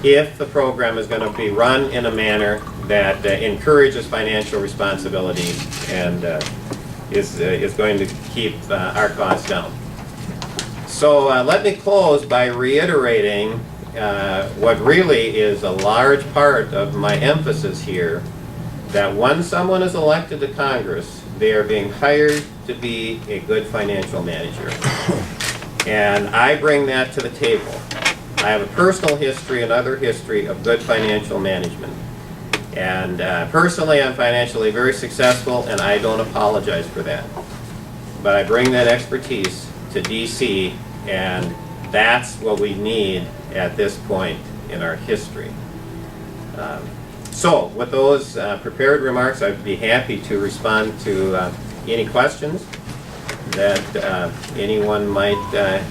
if the program is going to be run in a manner that encourages financial responsibility and is going to keep our costs down. So let me close by reiterating what really is a large part of my emphasis here, that when someone is elected to Congress, they are being hired to be a good financial manager. And I bring that to the table. I have a personal history and other history of good financial management. And personally, I'm financially very successful, and I don't apologize for that. But I bring that expertise to DC, and that's what we need at this point in our history. So with those prepared remarks, I'd be happy to respond to any questions that anyone might have.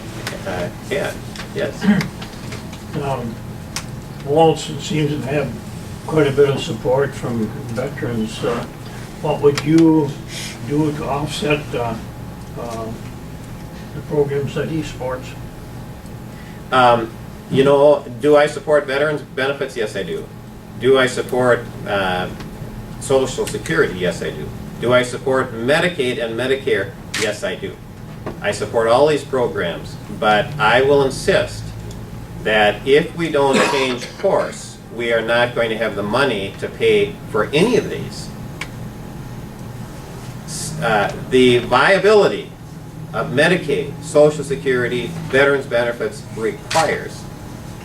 Yes? Walton seems to have quite a bit of support from veterans. What would you do to offset the programs that he supports? You know, do I support veterans benefits? Yes, I do. Do I support Social Security? Yes, I do. Do I support Medicaid and Medicare? Yes, I do. I support all these programs, but I will insist that if we don't change course, we are not going to have the money to pay for any of these. The viability of Medicaid, Social Security, veterans benefits requires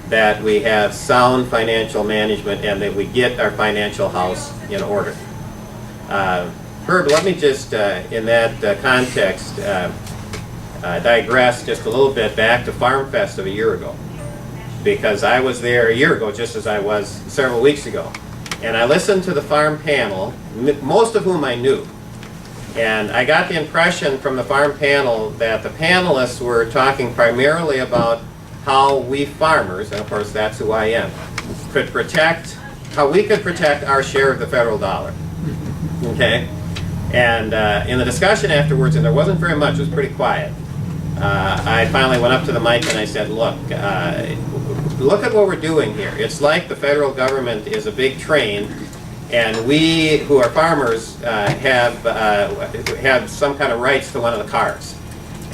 that we have sound financial management and that we get our financial house in order. Herb, let me just, in that context, digress just a little bit back to Farm Fest of a year ago, because I was there a year ago just as I was several weeks ago. And I listened to the farm panel, most of whom I knew. And I got the impression from the farm panel that the panelists were talking primarily about how we farmers, and of course that's who I am, could protect, how we could protect our share of the federal dollar. Okay? And in the discussion afterwards, and there wasn't very much, it was pretty quiet, I finally went up to the mic and I said, look at what we're doing here. It's like the federal government is a big train, and we who are farmers have some kind of rights to one of the cars.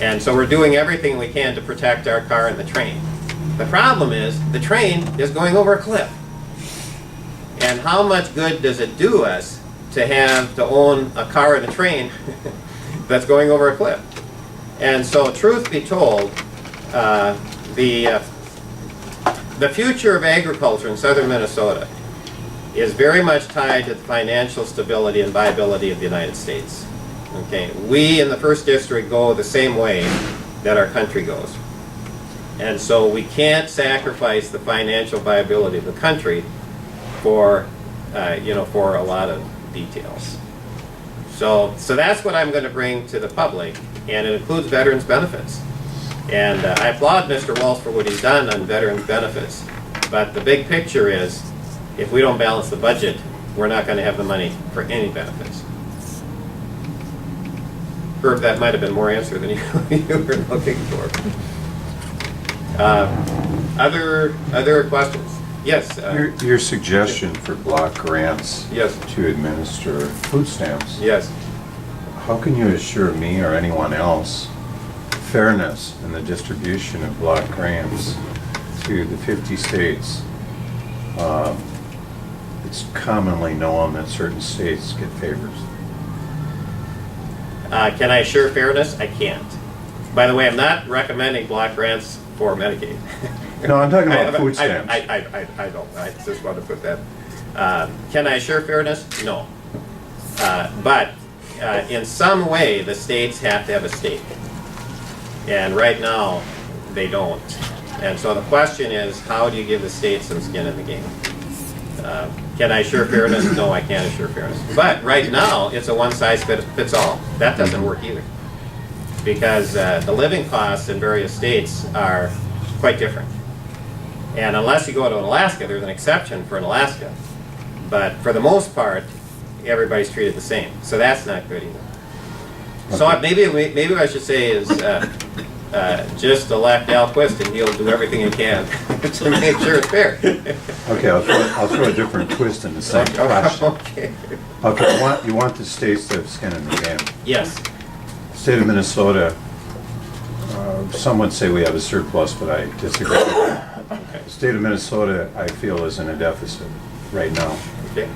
And so we're doing everything we can to protect our car and the train. The problem is the train is going over a cliff. And how much good does it do us to own a car and a train that's going over a cliff? And so truth be told, the future of agriculture in southern Minnesota is very much tied to the financial stability and viability of the United States. Okay, we in the 1st District go the same way that our country goes. And so we can't sacrifice the financial viability of the country for, for a lot of details. So that's what I'm going to bring to the public, and it includes veterans benefits. And I applaud Mr. Walsh for what he's done on veterans benefits. But the big picture is, if we don't balance the budget, we're not going to have the money for any benefits. Herb, that might have been more answer than you were looking for. Other questions? Yes. Your suggestion for block grants, yes, to administer food stamps. Yes. How can you assure me or anyone else fairness in the distribution of block grants to the 50 states? It's commonly known that certain states get favors. Can I assure fairness? I can't. By the way, I'm not recommending block grants for Medicaid. No, I'm talking about food stamps. I don't. I just want to put that. Can I assure fairness? No. But in some way, the states have to have a stake. And right now, they don't. And so the question is, how do you give the states some skin in the game? Can I assure fairness? No, I can't assure fairness. But right now, it's a one-size-fits-all. That doesn't work either. Because the living costs in various states are quite different. And unless you go to Alaska, there's an exception for Alaska. But for the most part, everybody's treated the same. So that's not good either. Okay. So maybe what I should say is, just elect Al Quist and he'll do everything he can to make sure it's fair. Okay, I'll throw a different twist in the same question. Okay. Okay, you want the states to have skin in the game. Yes. State of Minnesota, some would say we have a surplus, but I disagree with that. Okay. The state of Minnesota, I feel, is in a deficit right now. Okay.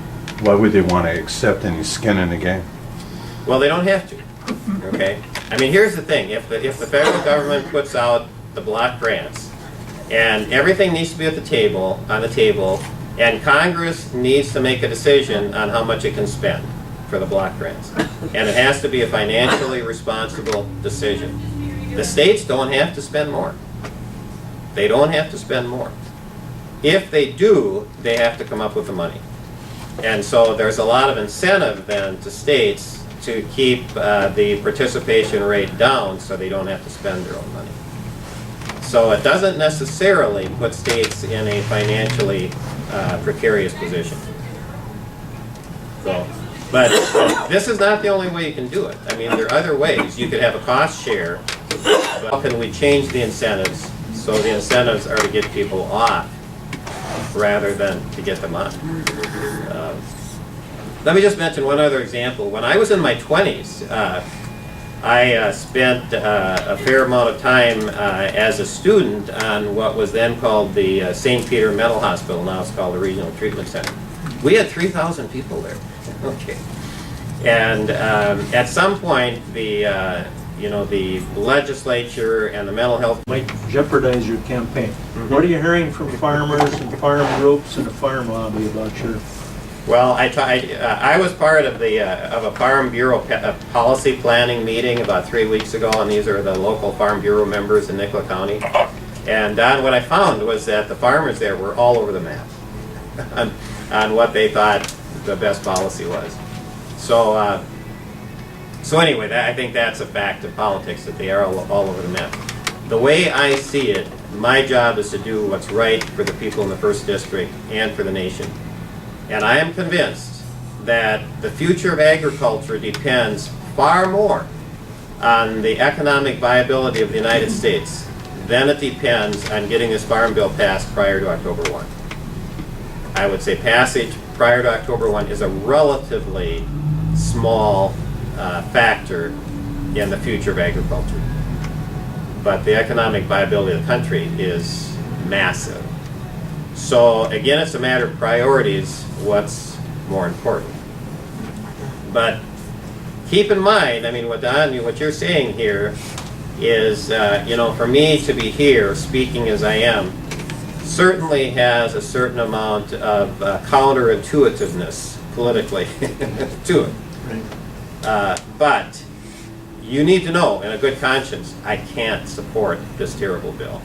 Why would they want to accept any skin in the game? Well, they don't have to. Okay. I mean, here's the thing: if the federal government puts out the block grants, and everything needs to be at the table, and Congress needs to make a decision on how much it can spend for the block grants, and it has to be a financially responsible decision. The states don't have to spend more. They don't have to spend more. If they do, they have to come up with the money. And so there's a lot of incentive then to states to keep the participation rate down so they don't have to spend their own money. So it doesn't necessarily put states in a financially precarious position. So, but this is not the only way you can do it. I mean, there are other ways. You could have a cost share, but how can we change the incentives so the incentives are to get people off rather than to get them on? Let me just mention one other example. When I was in my 20s, I spent a fair amount of time as a student on what was then called the St. Peter Mental Hospital. Now it's called the Regional Treatment Center. We had 3,000 people there. Okay. And at some point, the legislature and the mental health might jeopardize your campaign. What are you hearing from farmers and farm groups and the farm lobby about your? Well, I was part of a Farm Bureau policy planning meeting about 3 weeks ago, and these are the local Farm Bureau members in Nicola County. And Don, what I found was that the farmers there were all over the map on what they thought the best policy was. So anyway, I think that's a fact of politics, that they are all over the map. The way I see it, my job is to do what's right for the people in the first district and for the nation. And I am convinced that the future of agriculture depends far more on the economic viability of the United States than it depends on getting this farm bill passed prior to October 1. I would say passage prior to October 1 is a relatively small factor in the future of agriculture. But the economic viability of the country is massive. So again, it's a matter of priorities, what's more important. But keep in mind, I mean, what you're saying here is, for me to be here speaking as I am, certainly has a certain amount of counterintuitiveness politically to it. But you need to know, in a good conscience, I can't support this terrible bill.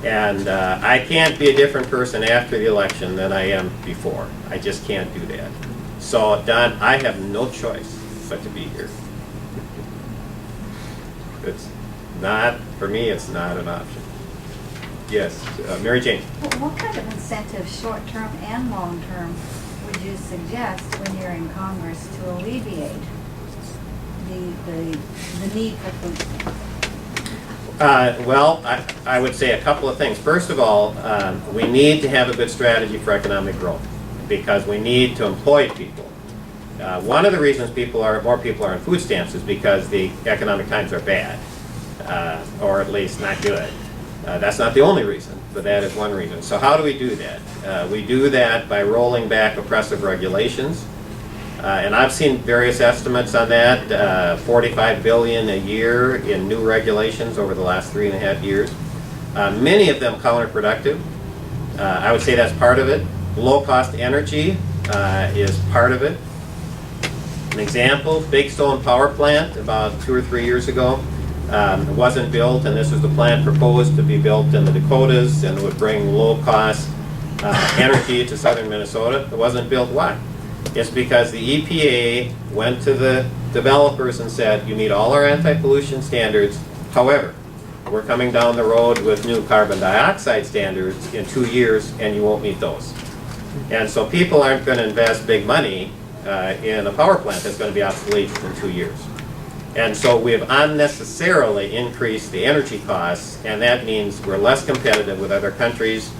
And I can't be a different person after the election than I am before. I just can't do that. So, Don, I have no choice but to be here. It's not, for me, it's not an option. Yes, Mary Jane. What kind of incentive, short-term and long-term, would you suggest when you're in Congress to alleviate the need for food stamps? Well, I would say a couple of things. First of all, we need to have a good strategy for economic growth because we need to employ people. One of the reasons more people are on food stamps is because the economic times are bad, or at least not good. That's not the only reason, but that is one reason. So how do we do that? We do that by rolling back oppressive regulations. And I've seen various estimates on that, $45 billion a year in new regulations over the last 3.5 years. Many of them counterproductive. I would say that's part of it. Low-cost energy is part of it. An example, Big Stone Power Plant about 2 or 3 years ago wasn't built, and this was the plant proposed to be built in the Dakotas, and it would bring low-cost energy to southern Minnesota. It wasn't built. Why? It's because the EPA went to the developers and said, you meet all our anti-pollution standards. However, we're coming down the road with new carbon dioxide standards in 2 years, and you won't meet those. And so people aren't going to invest big money in a power plant that's going to be obsolete in 2 years. And so we have unnecessarily increased the energy costs, and that means we're less competitive with other countries,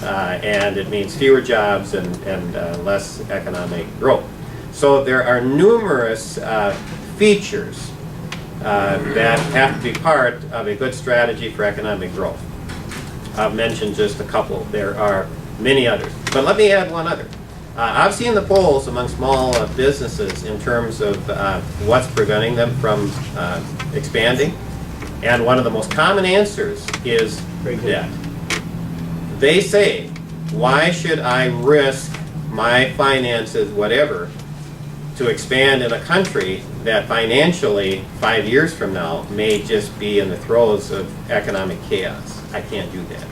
and it means fewer jobs and less economic growth. So there are numerous features that have to be part of a good strategy for economic growth. I've mentioned just a couple. There are many others. But let me add one other. I've seen the polls among small businesses in terms of what's preventing them from expanding. And one of the most common answers is debt. They say, why should I risk my finances, whatever, to expand in a country that financially, 5 years from now, may just be in the throes of economic chaos? I can't do that.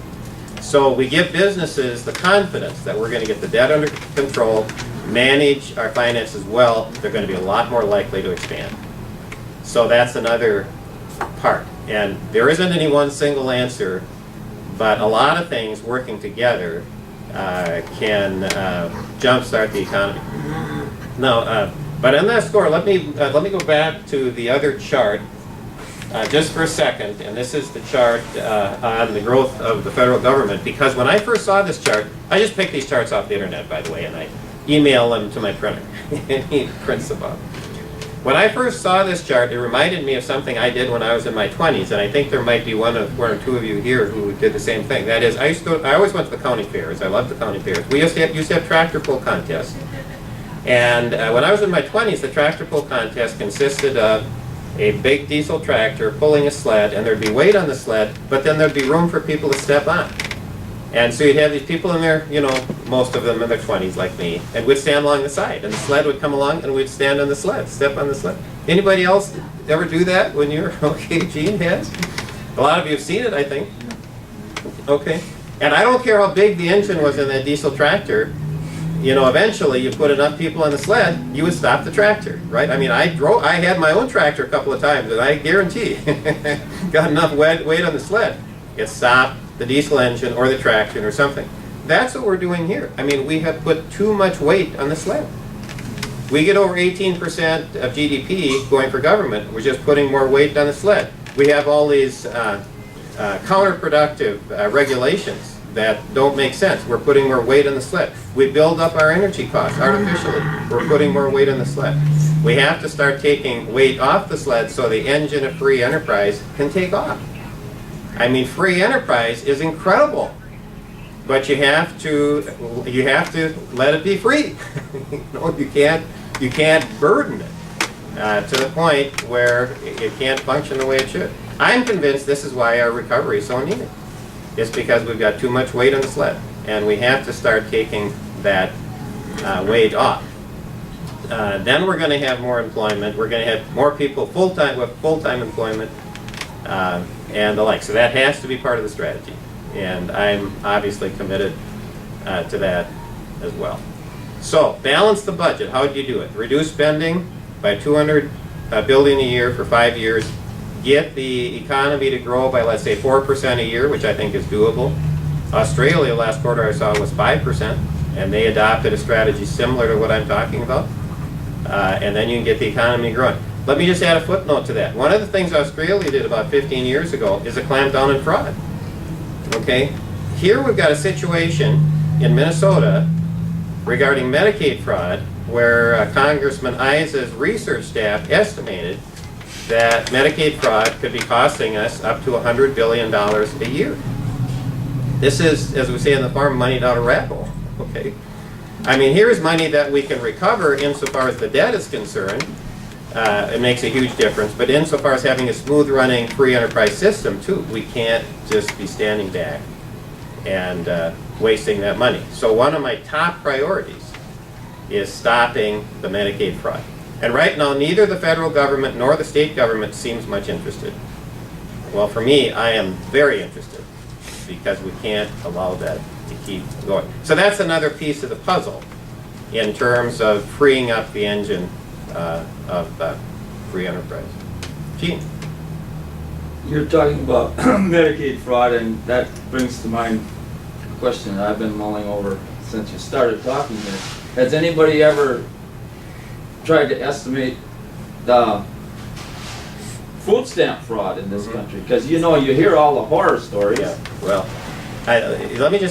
So we give businesses the confidence that we're going to get the debt under control, manage our finances well, they're going to be a lot more likely to expand. So that's another part. And there isn't any one single answer, but a lot of things working together can jumpstart the economy. Now, but on that score, let me go back to the other chart just for a second, and this is the chart on the growth of the federal government, because when I first saw this chart, I just picked these charts off the internet, by the way, and I email them to my printer, and he prints them up. When I first saw this chart, it reminded me of something I did when I was in my 20s, and I think there might be one or two of you here who did the same thing. That is, I always went to the county fairs. I loved the county fairs. We used to have tractor pull contests. And when I was in my 20s, the tractor pull contest consisted of a big diesel tractor pulling a sled, and there'd be weight on the sled, but then there'd be room for people to step on. And so you'd have these people in there, you know, most of them in their 20s like me, and we'd stand along the side, and the sled would come along, and we'd stand on the sled, step on the sled. Anybody else ever do that when you're, okay, Gene has? A lot of you have seen it, I think. Okay. And I don't care how big the engine was in that diesel tractor, you know, eventually you put enough people on the sled, you would stop the tractor, right? I mean, I had my own tractor a couple of times, and I guarantee got enough weight on the sled, it stopped the diesel engine or the traction or something. That's what we're doing here. I mean, we have put too much weight on the sled. We get over 18% of GDP going for government. We're just putting more weight on the sled. We have all these counterproductive regulations that don't make sense. We're putting more weight on the sled. We build up our energy costs artificially. We're putting more weight on the sled. We have to start taking weight off the sled so the engine of free enterprise can take off. I mean, free enterprise is incredible, but you have to let it be free. You know, you can't burden it to the point where it can't function the way it should. I'm convinced this is why our recovery is so needed. It's because we've got too much weight on the sled, and we have to start taking that weight off. Then we're going to have more employment. We're going to have more people with full-time employment and the like. So that has to be part of the strategy, and I'm obviously committed to that as well. So balance the budget. How do you do it? Reduce spending by $200 billion a year for 5 years. Get the economy to grow by, let's say, 4% a year, which I think is doable. Australia, last quarter I saw, was 5%, and they adopted a strategy similar to what I'm talking about. And then you can get the economy growing. Let me just add a footnote to that. One of the things Australia did about 15 years ago is a clampdown on fraud. Okay? Here we've got a situation in Minnesota regarding Medicaid fraud where Congressman Isa's research staff estimated that Medicaid fraud could be costing us up to $100 billion a year. This is, as we say in the farm, money down a rat hole. Okay, I mean, here is money that we can recover insofar as the debt is concerned. It makes a huge difference, but insofar as having a smooth-running free enterprise system too, we can't just be standing back and wasting that money. So one of my top priorities is stopping the Medicaid fraud. And right now, neither the federal government nor the state government seems much interested. Well, for me, I am very interested because we can't allow that to keep going. So that's another piece of the puzzle in terms of freeing up the engine of free enterprise. Gene? You're talking about Medicaid fraud, and that brings to mind a question that I've been mulling over since you started talking here. Has anybody ever tried to estimate the food stamp fraud in this country, because you know, you hear all the horror stories. Yeah, well, let me just